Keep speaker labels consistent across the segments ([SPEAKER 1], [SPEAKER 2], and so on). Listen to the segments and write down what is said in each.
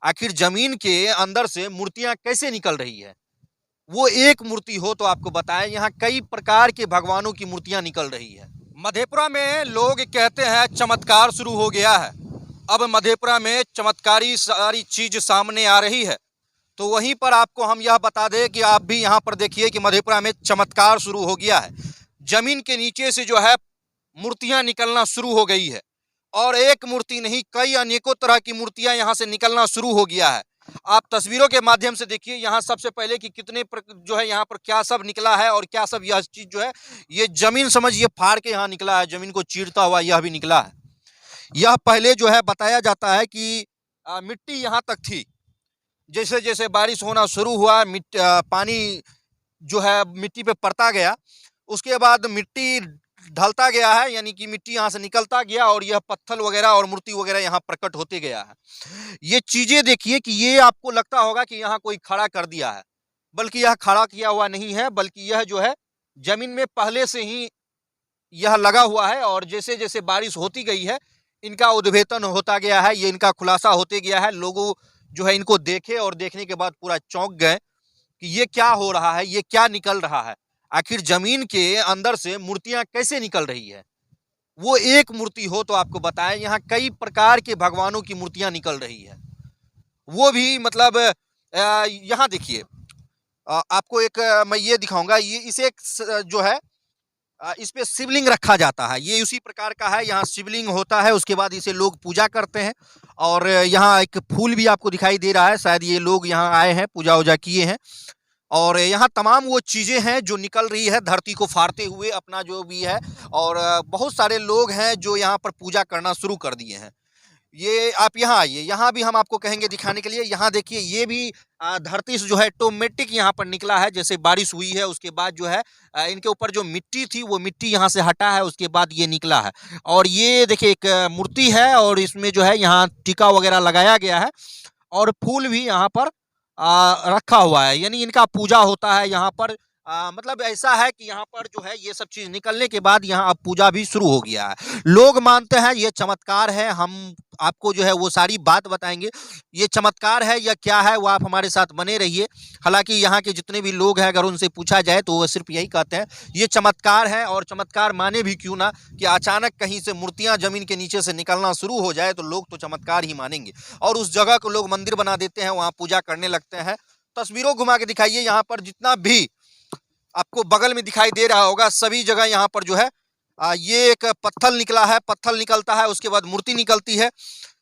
[SPEAKER 1] आखिर जमीन के अंदर से मूर्तियां कैसे निकल रही है। वो एक मूर्ति हो तो आपको बताएं, यहाँ कई प्रकार के भगवानों की मूर्तियां निकल रही है। मधेपुरा में लोग कहते हैं चमत्कार शुरू हो गया है। अब मधेपुरा में चमत्कारी सारी चीज सामने आ रही है। तो वहीं पर आपको हम यह बता दें कि आप भी यहाँ पर देखिए कि मधेपुरा में चमत्कार शुरू हो गया है। जमीन के नीचे से जो है मूर्तियां निकलना शुरू हो गई है, और एक मूर्ति नहीं, कई अनेकों तरह की मूर्तियां यहाँ से निकलना शुरू हो गया है। आप तस्वीरों के माध्यम से देखिए यहाँ सबसे पहले कि कितने जो है यहाँ पर क्या सब निकला है, और क्या सब यह चीज जो है ये जमीन समझिए फाड़ के यहाँ निकला है, जमीन को चीरता हुआ यह भी निकला है। यह पहले जो है बताया जाता है कि मिट्टी यहाँ तक थी। जैसे जैसे बारिश होना शुरू हुआ, पानी जो है मिट्टी पे पड़ता गया, उसके बाद मिट्टी ढलता गया है, यानी कि मिट्टी यहाँ से निकलता गया और यह पत्थर वगैरह और मूर्ति वगैरह यहाँ प्रकट होते गया है। ये चीजें देखिए कि ये आपको लगता होगा कि यहाँ कोई खड़ा कर दिया है, बल्कि यह खड़ा किया हुआ नहीं है, बल्कि यह जो है जमीन में पहले से ही यह लगा हुआ है। और जैसे जैसे बारिश होती गई है इनका उद्भेदन होता गया है, ये इनका खुलासा होते गया है। लोगों जो है इनको देखे और देखने के बाद पूरा चौंक गए कि ये क्या हो रहा है, ये क्या निकल रहा है। आखिर जमीन के अंदर से मूर्तियां कैसे निकल रही है। वो एक मूर्ति हो तो आपको बताएं, यहाँ कई प्रकार के भगवानों की मूर्तियां निकल रही है। वो भी मतलब यहाँ देखिए, आपको एक मैं ये दिखाऊंगा, ये इसे एक जो है इस पे शिवलिंग रखा जाता है। ये उसी प्रकार का है, यहाँ शिवलिंग होता है, उसके बाद इसे लोग पूजा करते हैं। और यहाँ एक फूल भी आपको दिखाई दे रहा है, शायद ये लोग यहाँ आए हैं, पूजा वूजा किए हैं। और यहाँ तमाम वो चीज़ें हैं जो निकल रही है धरती को फाड़ते हुए, अपना जो भी है। और बहुत सारे लोग हैं जो यहाँ पर पूजा करना शुरू कर दिए हैं। ये आप यहाँ आइए, यहाँ भी हम आपको कहेंगे दिखाने के लिए। यहाँ देखिए, ये भी धरती से जो है ऑटोमेटिक यहाँ पर निकला है। जैसे बारिश हुई है उसके बाद जो है इनके ऊपर जो मिट्टी थी वो मिट्टी यहाँ से हटा है, उसके बाद ये निकला है। और ये देखिए एक मूर्ति है, और इसमें जो है यहाँ टीका वगैरह लगाया गया है, और फूल भी यहाँ पर रखा हुआ है, यानी इनका पूजा होता है यहाँ पर। मतलब ऐसा है कि यहाँ पर जो है ये सब चीज निकलने के बाद यहाँ अब पूजा भी शुरू हो गया है। लोग मानते हैं ये चमत्कार है। हम आपको जो है वो सारी बात बताएंगे, ये चमत्कार है या क्या है, वो आप हमारे साथ बने रहिए। हालांकि यहाँ के जितने भी लोग हैं अगर उनसे पूछा जाए तो वो सिर्फ यही कहते हैं ये चमत्कार है। और चमत्कार माने भी क्यों ना, कि अचानक कहीं से मूर्तियां जमीन के नीचे से निकलना शुरू हो जाए तो लोग तो चमत्कार ही मानेंगे, और उस जगह को लोग मंदिर बना देते हैं, वहाँ पूजा करने लगते हैं। तस्वीरों घुमा के दिखाइए, यहाँ पर जितना भी आपको बगल में दिखाई दे रहा होगा सभी जगह यहाँ पर जो है ये एक पत्थर निकला है, पत्थर निकलता है, उसके बाद मूर्ति निकलती है,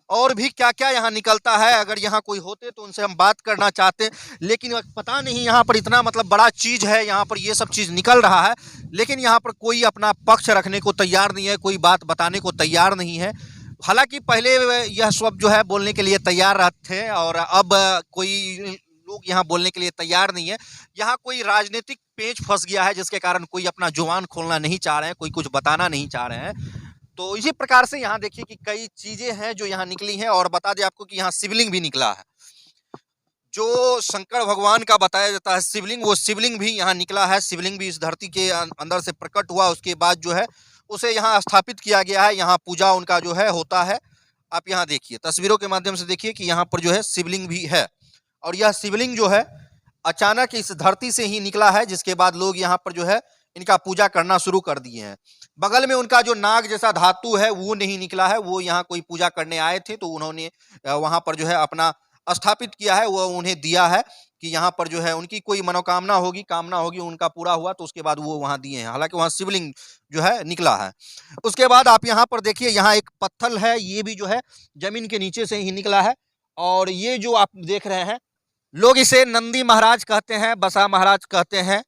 [SPEAKER 1] और भी क्या क्या यहाँ निकलता है। अगर यहाँ कोई होते तो उनसे हम बात करना चाहते हैं, लेकिन पता नहीं यहाँ पर इतना मतलब बड़ा चीज़ है, यहाँ पर ये सब चीज़ निकल रहा है, लेकिन यहाँ पर कोई अपना पक्ष रखने को तैयार नहीं है, कोई बात बताने को तैयार नहीं है। हालांकि पहले यह सब जो है बोलने के लिए तैयार थे, और अब कोई लोग यहाँ बोलने के लिए तैयार नहीं है। यहाँ कोई राजनीतिक पेच फंस गया है, जिसके कारण कोई अपना जुबान खोलना नहीं चाह रहे हैं, कोई कुछ बताना नहीं चाह रहे हैं। तो इसी प्रकार से यहाँ देखिए कि कई चीजें हैं जो यहाँ निकली हैं। और बता दें आपको कि यहाँ शिवलिंग भी निकला है, जो शंकर भगवान का बताया जाता है शिवलिंग, वो शिवलिंग भी यहाँ निकला है। शिवलिंग भी इस धरती के अंदर से प्रकट हुआ, उसके बाद जो है उसे यहाँ स्थापित किया गया है, यहाँ पूजा उनका जो है होता है। आप यहाँ देखिए, तस्वीरों के माध्यम से देखिए कि यहाँ पर जो है शिवलिंग भी है, और यह शिवलिंग जो है अचानक इस धरती से ही निकला है, जिसके बाद लोग यहाँ पर जो है इनका पूजा करना शुरू कर दिए हैं। बगल में उनका जो नाग जैसा धातु है वो नहीं निकला है, वो यहाँ कोई पूजा करने आए थे तो उन्होंने वहाँ पर जो है अपना स्थापित किया है, वो उन्हें दिया है कि यहाँ पर जो है उनकी कोई मनोकामना होगी, कामना होगी, उनका पूरा हुआ तो उसके बाद वो वहाँ दिए हैं। हालांकि वहाँ शिवलिंग जो है निकला है। उसके बाद आप यहाँ पर देखिए, यहाँ एक पत्थर है, ये भी जो है जमीन के नीचे से ही निकला है। और ये जो आप देख रहे हैं, लोग इसे नंदी महाराज कहते हैं, बसा महाराज कहते हैं,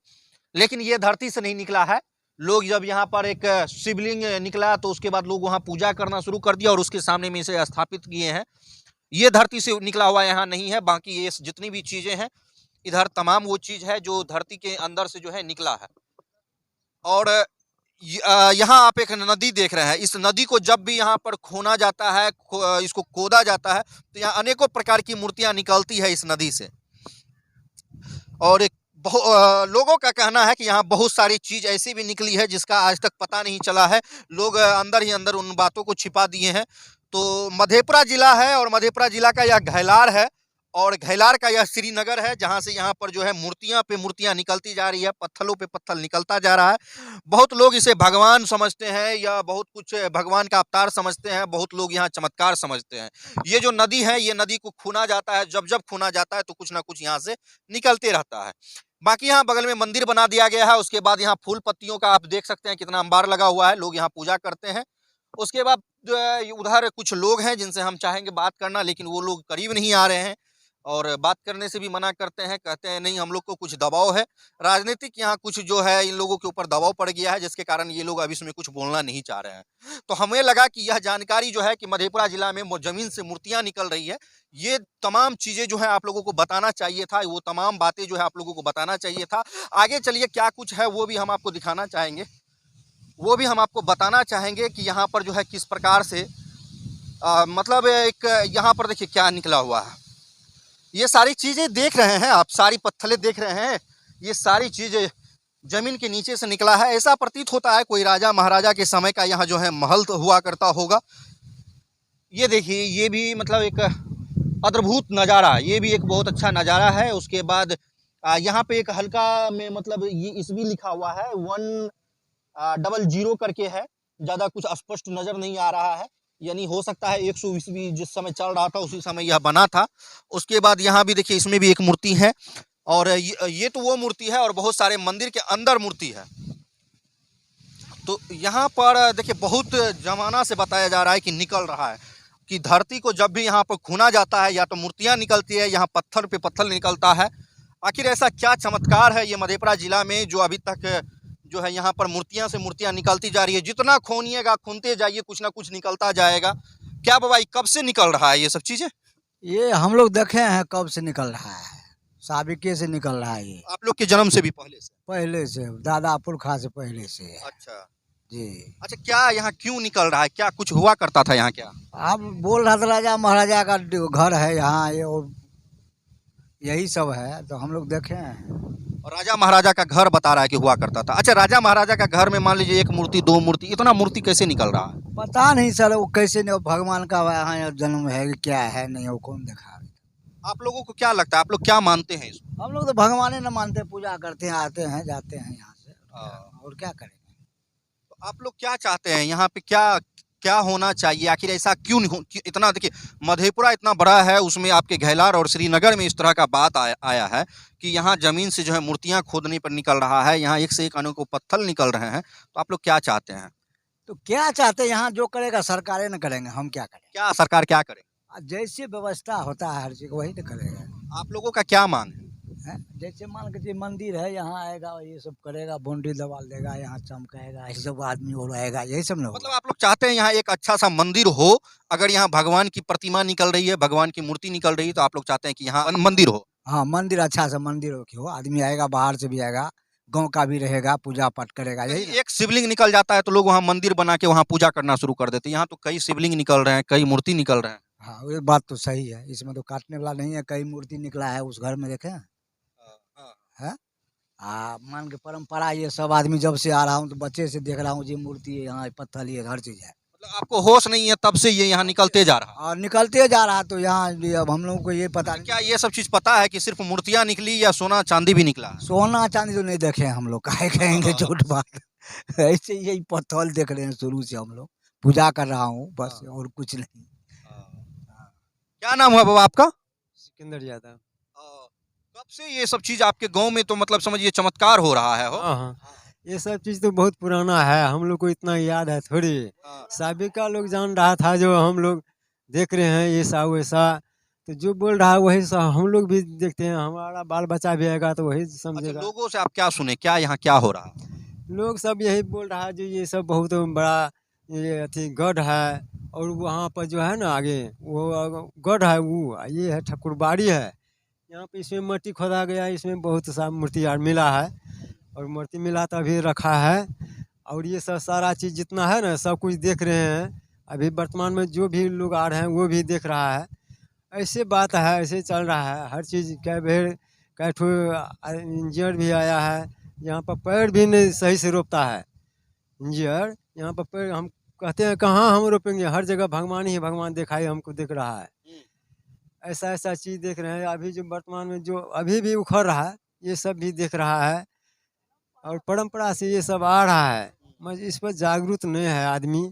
[SPEAKER 1] लेकिन ये धरती से नहीं निकला है। लोग जब यहाँ पर एक शिवलिंग निकला तो उसके बाद लोग वहाँ पूजा करना शुरू कर दिया और उसके सामने में इसे स्थापित किए हैं। ये धरती से निकला हुआ यहाँ नहीं है, बाकी ये जितनी भी चीजें हैं इधर तमाम वो चीज है जो धरती के अंदर से जो है निकला है। और यहाँ आप एक नदी देख रहे हैं, इस नदी को जब भी यहाँ पर खोना जाता है, इसको खोदा जाता है, तो यहाँ अनेकों प्रकार की मूर्तियां निकलती है इस नदी से। और एक लोगों का कहना है कि यहाँ बहुत सारी चीज ऐसी भी निकली है जिसका आज तक पता नहीं चला है, लोग अंदर ही अंदर उन बातों को छिपा दिए हैं। तो मधेपुरा जिला है, और मधेपुरा जिला का यह घैलार है, और घैलार का यह श्रीनगर है, जहां से यहाँ पर जो है मूर्तियां पे मूर्तियां निकलती जा रही है, पत्थलों पे पत्थल निकलता जा रहा है। बहुत लोग इसे भगवान समझते हैं या बहुत कुछ भगवान का अवतार समझते हैं, बहुत लोग यहाँ चमत्कार समझते हैं। ये जो नदी है, ये नदी को खूना जाता है, जब जब खूना जाता है तो कुछ ना कुछ यहाँ से निकलते रहता है। बाकी यहाँ बगल में मंदिर बना दिया गया है, उसके बाद यहाँ फूल पत्तियों का आप देख सकते हैं कितना अंबार लगा हुआ है, लोग यहाँ पूजा करते हैं। उसके बाद उधर कुछ लोग हैं जिनसे हम चाहेंगे बात करना, लेकिन वो लोग करीब नहीं आ रहे हैं और बात करने से भी मना करते हैं, कहते हैं नहीं हम लोग को कुछ दबाव है, राजनीतिक यहाँ कुछ जो है इन लोगों के ऊपर दबाव पड़ गया है, जिसके कारण ये लोग अब इसमें कुछ बोलना नहीं चाह रहे हैं। तो हमें लगा कि यह जानकारी जो है कि मधेपुरा जिला में जमीन से मूर्तियां निकल रही है, ये तमाम चीजें जो है आप लोगों को बताना चाहिए था, वो तमाम बातें जो है आप लोगों को बताना चाहिए था। आगे चलिए क्या कुछ है वो भी हम आपको दिखाना चाहेंगे, वो भी हम आपको बताना चाहेंगे कि यहाँ पर जो है किस प्रकार से मतलब एक यहाँ पर देखिए क्या निकला हुआ है। ये सारी चीज़ें देख रहे हैं आप, सारी पत्थलें देख रहे हैं, ये सारी चीज़ें जमीन के नीचे से निकला है। ऐसा प्रतीत होता है कोई राजा महाराजा के समय का यहाँ जो है महल तो हुआ करता होगा। ये देखिए ये भी मतलब एक अद्भुत नज़ारा, ये भी एक बहुत अच्छा नज़ारा है। उसके बाद यहाँ पे एक हल्का में मतलब ये इस भी लिखा हुआ है 100 करके है, ज़्यादा कुछ स्पष्ट नज़र नहीं आ रहा है, यानी हो सकता है 120 जिस समय चल रहा था उसी समय यह बना था। उसके बाद यहाँ भी देखिए इसमें भी एक मूर्ति है और ये तो वो मूर्ति है और बहुत सारे मंदिर के अंदर मूर्ति है। तो यहाँ पर देखिए बहुत जमाना से बताया जा रहा है कि निकल रहा है कि धरती को जब भी यहाँ पर खूना जाता है या तो मूर्तियाँ निकलती है, यहाँ पत्थर पे पत्थर निकलता है। आखिर ऐसा क्या चमत्कार है ये मधेपुरा जिला में जो अभी तक जो है यहाँ पर मूर्तियां से मूर्तियां निकलती जा रही है। जितना खूनिएगा खूनते जाइए कुछ ना कुछ निकलता जाएगा। क्या बाबा कब से निकल रहा है ये सब चीजें?
[SPEAKER 2] ये हम लोग देखे हैं कब से निकल रहा है, साबिके से निकल रहा है ये।
[SPEAKER 1] आप लोग के जन्म से भी
[SPEAKER 2] पहले से दादा पुरखा से पहले से।
[SPEAKER 1] अच्छा
[SPEAKER 2] जी।
[SPEAKER 1] अच्छा, क्या यहाँ क्यों निकल रहा है, क्या कुछ हुआ करता था यहाँ क्या?
[SPEAKER 2] आप बोल रहा था राजा महाराजा का घर है यहाँ ये और यही सब है, तो हम लोग देखे हैं।
[SPEAKER 1] और राजा महाराजा का घर बता रहा है कि हुआ करता था। अच्छा, राजा महाराजा का घर में मान लीजिए एक मूर्ति दो मूर्ति, इतना मूर्ति कैसे निकल रहा है?
[SPEAKER 2] पता नहीं सर, वो कैसे नहीं, भगवान का यहाँ जन्म है क्या है नहीं, वो कौन देखा।
[SPEAKER 1] आप लोगों को क्या लगता है, आप लोग क्या मानते हैं इसको?
[SPEAKER 2] हम लोग तो भगवान ही न मानते, पूजा करते हैं, आते हैं जाते हैं यहाँ से, और क्या करेंगे।
[SPEAKER 1] तो आप लोग क्या चाहते हैं यहाँ पे, क्या क्या होना चाहिए, आखिर ऐसा क्यों नहीं इतना देखिए मधेपुरा इतना बड़ा है, उसमें आपके घैलार और श्रीनगर में इस तरह का बात आया है कि यहाँ जमीन से जो है मूर्तियाँ खोदने पर निकल रहा है, यहाँ एक से एक अनोखो पत्थर निकल रहे हैं। तो आप लोग क्या चाहते हैं?
[SPEAKER 2] तो क्या चाहते हैं, यहाँ जो करेगा सरकारें न करेंगे, हम क्या करें।
[SPEAKER 1] क्या सरकार क्या करे?
[SPEAKER 2] जैसे व्यवस्था होता है हर चीज वही तो करेगा।
[SPEAKER 1] आप लोगों का क्या मांग है?
[SPEAKER 2] जैसे मान के मंदिर है, यहाँ आएगा ये सब करेगा, बाउंड्री दबाल देगा, यहाँ चमकाएगा, ये सब आदमी और रहेगा, यही सब ना।
[SPEAKER 1] मतलब आप लोग चाहते हैं यहाँ एक अच्छा सा मंदिर हो, अगर यहाँ भगवान की प्रतिमा निकल रही है, भगवान की मूर्ति निकल रही है, तो आप लोग चाहते हैं कि यहाँ मंदिर हो।
[SPEAKER 2] हाँ, मंदिर अच्छा सा मंदिर हो, आदमी आएगा बाहर से भी आएगा, गांव का भी रहेगा, पूजा पाठ करेगा। यही
[SPEAKER 1] एक शिवलिंग निकल जाता है तो लोग वहाँ मंदिर बना के वहाँ पूजा करना शुरू कर देते हैं। यहाँ तो कई शिवलिंग निकल रहे हैं, कई मूर्ति निकल रहे हैं।
[SPEAKER 2] हाँ, ये बात तो सही है, इसमें तो काटने वाला नहीं है। कई मूर्ति निकला है उस घर में, देखे है। मान के परंपरा ये सब आदमी जब से आ रहा हूँ तो बच्चे से देख रहा हूँ, ये मूर्ति है यहाँ, पत्थर ये हर चीज है।
[SPEAKER 1] मतलब आपको होश नहीं है तब से ये यहाँ निकलते जा रहा है?
[SPEAKER 2] और निकलते जा रहा, तो यहाँ अब हम लोगों को ये पता नहीं।
[SPEAKER 1] क्या ये सब चीज पता है कि सिर्फ मूर्तियाँ निकली या सोना चांदी भी निकला?
[SPEAKER 2] सोना चांदी तो नहीं देखे हम लोग, काहे कहेंगे झूठ बात। ऐसे यही पत्थर देख रहे हैं शुरू से, हम लोग पूजा कर रहा हूँ बस, और कुछ नहीं।
[SPEAKER 1] क्या नाम हुआ बाबा आपका?
[SPEAKER 3] सिकंदर यादव।
[SPEAKER 1] कब से ये सब चीज आपके गांव में तो मतलब समझिए चमत्कार हो रहा है?
[SPEAKER 3] हाँ, ये सब चीज़ तो बहुत पुराना है, हम लोग को इतना याद है थोड़ी। साबिका लोग जान रहा था, जो हम लोग देख रहे हैं ये सा वैसा, तो जो बोल रहा है वही सा हम लोग भी देखते हैं, हमारा बाल बच्चा भी आएगा तो वही समझेगा।
[SPEAKER 1] अच्छा, लोगों से आप क्या सुने, क्या यहाँ क्या हो रहा है?
[SPEAKER 3] लोग सब यही बोल रहा है जो ये सब बहुत बड़ा ये अथी गढ़ है, और वहाँ पर जो है ना आगे वो गढ़ है, वो ये है ठाकुरबाड़ी है। यहाँ पे इसमें मट्टी खोदा गया, इसमें बहुत सा मूर्ति यार मिला है, और मूर्ति मिला तभी रखा है। और ये सब सारा चीज़ जितना है ना सब कुछ देख रहे हैं, अभी वर्तमान में जो भी लोग आ रहे हैं वो भी देख रहा है। ऐसे बात है, ऐसे चल रहा है हर चीज़। कै ठो इंजीनियर भी आया है यहाँ पर, पैर भी नहीं सही से रोपता है इंजीनियर यहाँ पर पैर। हम कहते हैं कहाँ हम रोपेंगे, हर जगह भगवान ही भगवान दिखाई हमको दिख रहा है। ऐसा ऐसा चीज़ देख रहे हैं। अभी जो वर्तमान में जो अभी भी उखड़ रहा है, ये सब भी देख रहा है और परंपरा से ये सब आ रहा है। मगर इस पर जागरूक नहीं है आदमी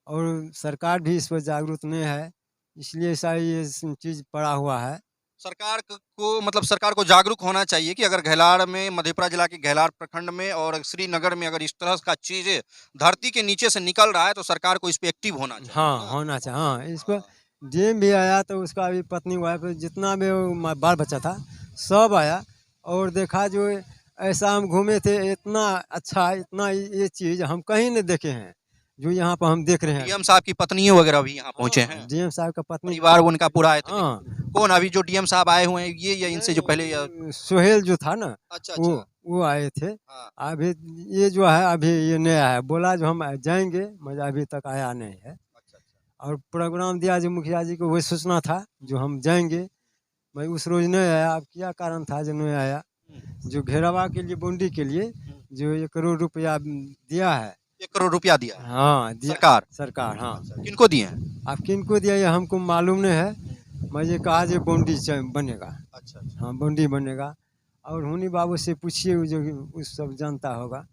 [SPEAKER 3] और सरकार भी इस पर जागरूक नहीं है, इसलिए ऐसा ये चीज़ पड़ा हुआ है।
[SPEAKER 1] सरकार को मतलब सरकार को जागरूक होना चाहिए कि अगर घैलाड़ में, मधेपुरा जिला के घैलाड़ प्रखंड में और श्रीनगर में अगर इस तरह का चीज़ धरती के नीचे से निकल रहा है तो सरकार को इस पे एक्टिव होना चाहिए।
[SPEAKER 3] हाँ, होना चाहिए। हाँ, इस पर डीएम भी आया तो उसका भी पत्नी वाइफ जितना भी वो बाल बच्चा था सब आया और देखा जो ऐसा हम घूमे थे, इतना अच्छा, इतना ये चीज़ हम कहीं नहीं देखे हैं जो यहाँ पर हम देख रहे हैं।
[SPEAKER 1] डीएम साहब की पत्नियों वगैरह भी यहाँ पहुंचे हैं,
[SPEAKER 3] डीएम साहब का पत्नी,
[SPEAKER 1] परिवार उनका पूरा आए थे।
[SPEAKER 3] हाँ,
[SPEAKER 1] कौन अभी जो डीएम साहब आए हुए हैं ये या इनसे जो पहले
[SPEAKER 3] सोहेल जो था ना,
[SPEAKER 1] अच्छा
[SPEAKER 3] वो आए थे।
[SPEAKER 1] हाँ।
[SPEAKER 3] अभी ये जो है अभी ये नया है, बोला जो हम जाएंगे मगर अभी तक आया नहीं है। और प्रोग्राम दिया जो मुखिया जी को वही सूचना था जो हम जाएंगे, भाई उस रोज नहीं आया। अब क्या कारण था जो नहीं आया? जो घेरावा के लिए, बाउंड्री के लिए जो 1 करोड़ रुपया दिया है,
[SPEAKER 1] 1 करोड़ रुपया दिया है।
[SPEAKER 3] हाँ दिया सरकार, हाँ।
[SPEAKER 1] किनको दिए हैं?
[SPEAKER 3] अब किनको दिया ये हमको मालूम नहीं है, मैं ये कहा जो बाउंड्री बनेगा।
[SPEAKER 1] अच्छा
[SPEAKER 3] हाँ, बाउंड्री बनेगा और हुनी बाबू से पूछिए वो जो उस सब जानता होगा।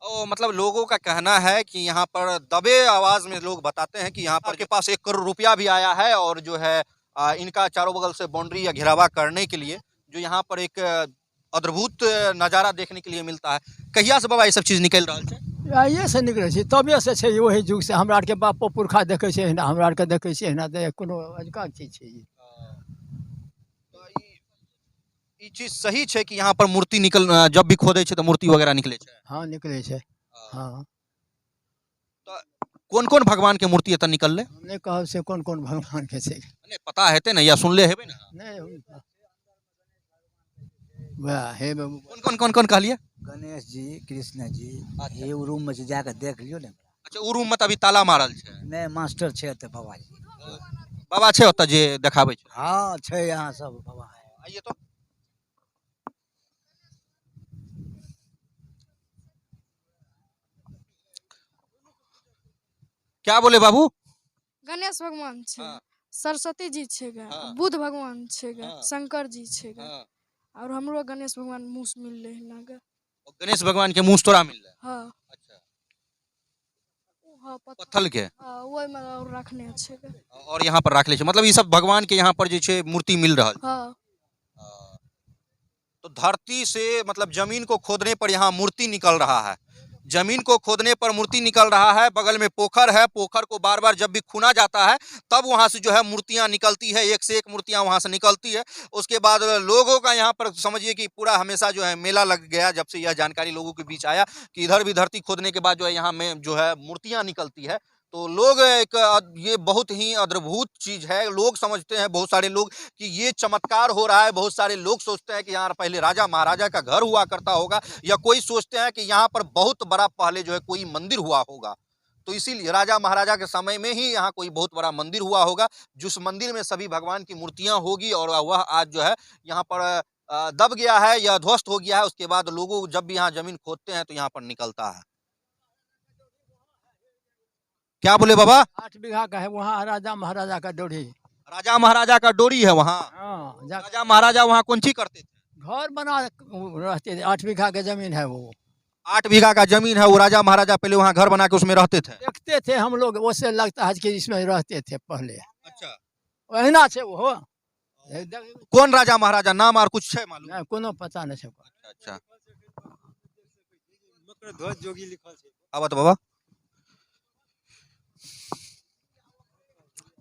[SPEAKER 1] ओ मतलब लोगों का कहना है कि यहाँ पर दबे आवाज में लोग बताते हैं कि यहाँ पर के पास 1 करोड़ रुपया भी आया है और जो है इनका चारों बगल से बाउंड्री या घेरावा करने के लिए जो यहाँ पर एक अद्भुत नजारा देखने के लिए मिलता है। कहिया से बाबा ये सब चीज निकल रहा है?
[SPEAKER 4] आइए से निकले छै, तबे से छै, वही युग से हमरा आर के बाप पुरखा देखे छै, हमरा आर के देखे छै, कोनो अजका चीज छै ई।
[SPEAKER 1] ई चीज सही छै कि यहाँ पर मूर्ति निकल जब भी खोदे छै तो मूर्ति वगैरह निकले छै?
[SPEAKER 4] हाँ निकले छै। हाँ
[SPEAKER 1] तो कौन कौन भगवान के मूर्ति एतऽ निकलले?
[SPEAKER 4] हमने कहब से कौन कौन भगवान के छै
[SPEAKER 1] नहीं पता हेते ना या सुनले हेबे ना?
[SPEAKER 4] नहीं वह हे
[SPEAKER 1] कौन कौन कहलिए?
[SPEAKER 2] गणेश जी, कृष्ण जी, ये रूम में से जाकर देख लियो ना।
[SPEAKER 1] अच्छा उ रूम में तो अभी ताला मारल छै?
[SPEAKER 2] नहीं, मास्टर छे तो बाबा जी।
[SPEAKER 1] बाबा छै ओतऽ जे देखाबै छै?
[SPEAKER 2] हाँ छे, यहाँ सब बाबा है।
[SPEAKER 1] आइए तो क्या बोले बाबू?
[SPEAKER 5] गणेश भगवान छै,
[SPEAKER 1] हाँ।
[SPEAKER 5] सरस्वती जी छै,
[SPEAKER 1] हाँ।
[SPEAKER 5] बुद्ध भगवान छै,
[SPEAKER 1] हाँ।
[SPEAKER 5] शंकर जी छै,
[SPEAKER 1] हाँ।
[SPEAKER 5] और हमरो गणेश भगवान मुँह से मिल रहे ना गे।
[SPEAKER 1] और गणेश भगवान के मुंह तोरा मिल रहा है?
[SPEAKER 5] हाँ
[SPEAKER 1] अच्छा
[SPEAKER 5] हाँ
[SPEAKER 1] पत्थल के
[SPEAKER 5] हाँ, ओहि में और रखने छै गे।
[SPEAKER 1] और यहाँ पर राख ले छै मतलब ये सब भगवान के यहाँ पर जे छै मूर्ति मिल रहा है।
[SPEAKER 5] हाँ
[SPEAKER 1] तो धरती से मतलब जमीन को खोदने पर यहाँ मूर्ति निकल रहा है, जमीन को खोदने पर मूर्ति निकल रहा है। बगल में पोखर है, पोखर को बार बार जब भी खुना जाता है तब वहां से जो है मूर्तियां निकलती है, एक से एक मूर्तियां वहां से निकलती है। उसके बाद लोगों का यहाँ पर समझिए कि पूरा हमेशा जो है मेला लग गया जब से यह जानकारी लोगों के बीच आया कि इधर भी धरती खोदने के बाद जो है यहाँ में जो है मूर्तियां निकलती है। तो लोग एक ये बहुत ही अद्भुत चीज है, लोग समझते हैं बहुत सारे लोग कि ये चमत्कार हो रहा है। बहुत सारे लोग सोचते हैं कि यहाँ पहले राजा महाराजा का घर हुआ करता होगा, या कोई सोचते हैं कि यहाँ पर बहुत बड़ा पहले जो है कोई मंदिर हुआ होगा। तो इसीलिए राजा महाराजा के समय में ही यहाँ कोई बहुत बड़ा मंदिर हुआ होगा, जिस मंदिर में सभी भगवान की मूर्तियां होगी और वह आज जो है यहाँ पर दब गया है या ध्वस्त हो गया है। उसके बाद लोगों जब भी यहाँ जमीन खोदते हैं तो यहाँ पर निकलता है। क्या बोले बाबा?
[SPEAKER 4] 8 बीघा का है, वहाँ राजा महाराजा का डोरी।
[SPEAKER 1] राजा महाराजा का डोरी है वहाँ?
[SPEAKER 4] हाँ
[SPEAKER 1] राजा महाराजा वहाँ कौन ची करते थे?
[SPEAKER 4] घर बना रहते थे। 8 बीघा के जमीन है वो।
[SPEAKER 1] 8 बीघा का जमीन है, वो राजा महाराजा पहले वहाँ घर बना के उसमें रहते थे?
[SPEAKER 4] देखते थे हम लोग, उससे लगता है कि इसमें रहते थे पहले।
[SPEAKER 1] अच्छा
[SPEAKER 4] वहीना छै वो।
[SPEAKER 1] कौन राजा महाराजा नाम और कुछ है मालूम?
[SPEAKER 4] नहीं, कोनो पता नहीं छै।
[SPEAKER 1] अच्छा
[SPEAKER 3] मकर ध्वज जोगी लिखल छै।
[SPEAKER 1] अब तो बाबा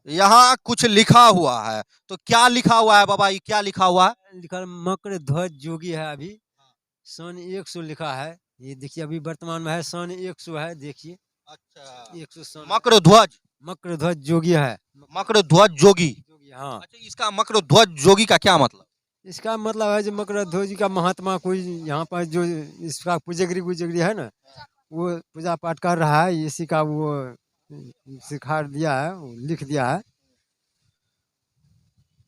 [SPEAKER 1] यहाँ कुछ लिखा हुआ है, तो क्या लिखा हुआ है बाबा? ये क्या लिखा हुआ है?
[SPEAKER 3] लिखा मकर ध्वज जोगी है। अभी सन 100 लिखा है, ये देखिए अभी वर्तमान में है सन 100 है, देखिए।
[SPEAKER 1] अच्छा
[SPEAKER 3] 100 सन
[SPEAKER 1] मकर ध्वज,
[SPEAKER 3] मकर ध्वज जोगी है।
[SPEAKER 1] मकर ध्वज जोगी।
[SPEAKER 3] हाँ,
[SPEAKER 1] अच्छा इसका मकर ध्वज जोगी का क्या मतलब?
[SPEAKER 3] इसका मतलब है जो मकर ध्वज जी का महात्मा कोई यहाँ पर जो इसका पूजगरी है ना, वो पूजा पाठ कर रहा है, इसी का वो सिखा दिया है, लिख दिया है।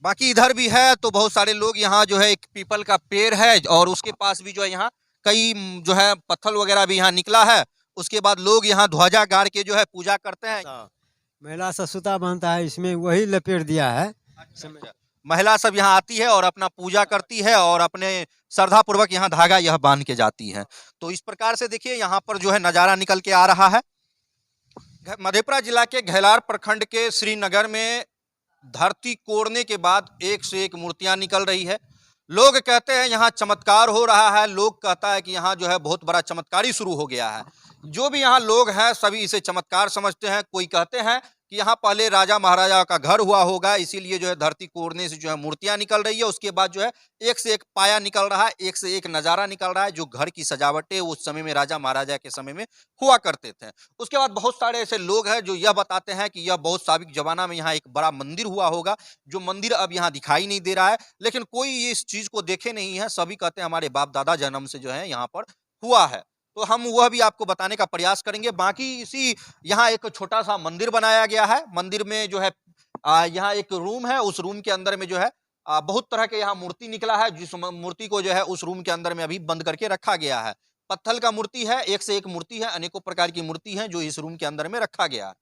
[SPEAKER 1] बाकी इधर भी है तो बहुत सारे लोग यहाँ जो है एक पीपल का पेड़ है और उसके पास भी जो है यहाँ कई जो है पत्थर वगैरह भी यहाँ निकला है। उसके बाद लोग यहाँ ध्वजा गाड़ के जो है पूजा करते हैं।
[SPEAKER 3] महिला सा सूता बांधता है, इसमें वही लपेट दिया है।
[SPEAKER 1] अच्छा, महिला सब यहाँ आती है और अपना पूजा करती है और अपने श्रद्धा पूर्वक यहाँ धागा यह बांध के जाती है। तो इस प्रकार से देखिए यहाँ पर जो है नज़ारा निकल के आ रहा है। मधेपुरा जिला के घेलार प्रखंड के श्रीनगर में धरती कोड़ने के बाद एक से एक मूर्तियां निकल रही है। लोग कहते हैं यहाँ चमत्कार हो रहा है, लोग कहता है कि यहाँ जो है बहुत बड़ा चमत्कारी शुरू हो गया है। जो भी यहाँ लोग हैं सभी इसे चमत्कार समझते हैं। कोई कहते हैं कि यहाँ पहले राजा महाराजा का घर हुआ होगा, इसीलिए जो है धरती कोड़ने से जो है मूर्तियां निकल रही है। उसके बाद जो है एक से एक पाया निकल रहा है, एक से एक नज़ारा निकल रहा है। जो घर की सजावटें उस समय में राजा महाराजा के समय में हुआ करते थे। उसके बाद बहुत सारे ऐसे लोग हैं जो यह बताते हैं कि यह बहुत साबिक जमाना में यहाँ एक बड़ा मंदिर हुआ होगा, जो मंदिर अब यहाँ दिखाई नहीं दे रहा है। लेकिन कोई इस चीज़ को देखे नहीं है, सभी कहते हैं हमारे बाप दादा जन्म से जो है यहाँ पर हुआ है। तो हम वह भी आपको बताने का प्रयास करेंगे। बाकी इसी यहाँ एक छोटा सा मंदिर बनाया गया है। मंदिर में जो है यहाँ एक रूम है, उस रूम के अंदर में जो है बहुत तरह के यहाँ मूर्ति निकला है, जिस मूर्ति को जो है उस रूम के अंदर में अभी बंद करके रखा गया है। पत्थर का मूर्ति है, एक से एक मूर्ति है, अनेकों प्रकार की मूर्ति है जो इस रूम के अंदर में रखा गया है।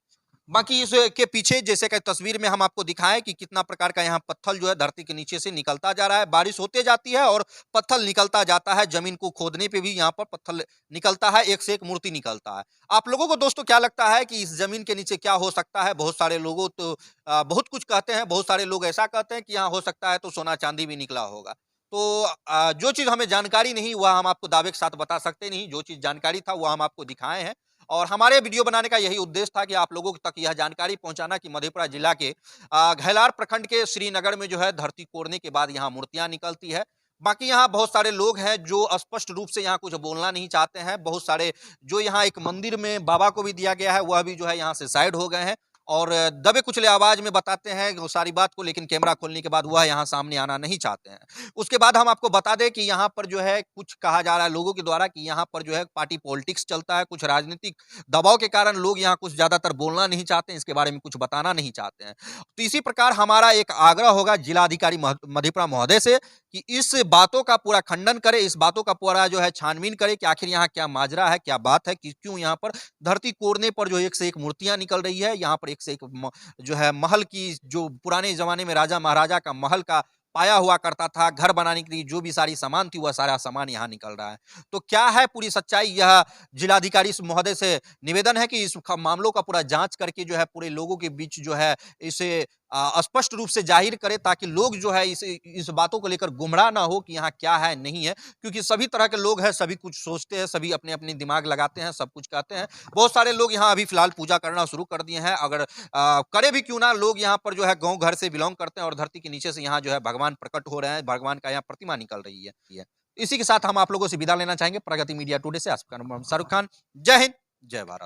[SPEAKER 1] बाकी इसके पीछे जैसे कि तस्वीर में हम आपको दिखाएं कि कितना प्रकार का यहाँ पत्थर जो है धरती के नीचे से निकलता जा रहा है। बारिश होते जाती है और पत्थर निकलता जाता है। जमीन को खोदने पे भी यहाँ पर पत्थर निकलता है, एक से एक मूर्ति निकलता है। आप लोगों को दोस्तों क्या लगता है कि इस जमीन के नीचे क्या हो सकता है? बहुत सारे लोगों तो बहुत कुछ कहते हैं, बहुत सारे लोग ऐसा कहते हैं कि यहाँ हो सकता है तो सोना चांदी भी निकला होगा। तो जो चीज़ हमें जानकारी नहीं वह हम आपको दावे के साथ बता सकते नहीं, जो चीज़ जानकारी था वह हम आपको दिखाए हैं। और हमारे वीडियो बनाने का यही उद्देश्य था कि आप लोगों तक यह जानकारी पहुंचाना कि मधेपुरा जिला के घेलार प्रखंड के श्रीनगर में जो है धरती कोड़ने के बाद यहाँ मूर्तियां निकलती है। बाकी यहाँ बहुत सारे लोग हैं जो स्पष्ट रूप से यहाँ कुछ बोलना नहीं चाहते हैं। बहुत सारे जो यहाँ एक मंदिर में बाबा को भी दिया गया है वह भी जो है यहाँ से साइड हो गए हैं और दबे कुचले आवाज में बताते हैं वो सारी बात को, लेकिन कैमरा खोलने के बाद वह यहाँ सामने आना नहीं चाहते हैं। उसके बाद हम आपको बता दें कि यहाँ पर जो है कुछ कहा जा रहा है लोगों के द्वारा कि यहाँ पर जो है पार्टी पॉलिटिक्स चलता है, कुछ राजनीतिक दबाव के कारण लोग यहाँ कुछ ज्यादातर बोलना नहीं चाहते हैं, इसके बारे में कुछ बताना नहीं चाहते हैं। तो इसी प्रकार हमारा एक आग्रह होगा जिलाधिकारी मधेपुरा महोदय से कि इस बातों का पूरा खंडन करे, इस बातों का पूरा जो है छानबीन करे कि आखिर यहाँ क्या माजरा है, क्या बात है कि क्यों यहाँ पर धरती कोड़ने पर जो एक से एक मूर्तियां निकल रही है। यहाँ पर एक से एक जो है महल की, जो पुराने जमाने में राजा महाराजा का महल का पाया हुआ करता था, घर बनाने के लिए जो भी सारी सामान थी वह सारा सामान यहाँ निकल रहा है। तो क्या है पूरी सच्चाई, यह जिलाधिकारी महोदय से निवेदन है कि इस मामलों का पूरा जांच करके जो है पूरे लोगों के बीच जो है इसे स्पष्ट रूप से जाहिर करे, ताकि लोग जो है इस बातों को लेकर गुमराह ना हो कि यहाँ क्या है नहीं है। क्योंकि सभी तरह के लोग हैं, सभी कुछ सोचते हैं, सभी अपने अपने दिमाग लगाते हैं, सब कुछ कहते हैं। बहुत सारे लोग यहाँ अभी फिलहाल पूजा करना शुरू कर दिए हैं। अगर करे भी क्यों ना, लोग यहाँ पर जो है गाँव घर से बिलोंग करते हैं और धरती के नीचे से यहाँ जो है भगवान प्रकट हो रहे हैं, भगवान का यहाँ प्रतिमा निकल रही है। इसी के साथ हम आप लोगों से विदा लेना चाहेंगे। प्रगति मीडिया टुडे से आपका नाम शाहरुख खान। जय हिंद, जय भारत।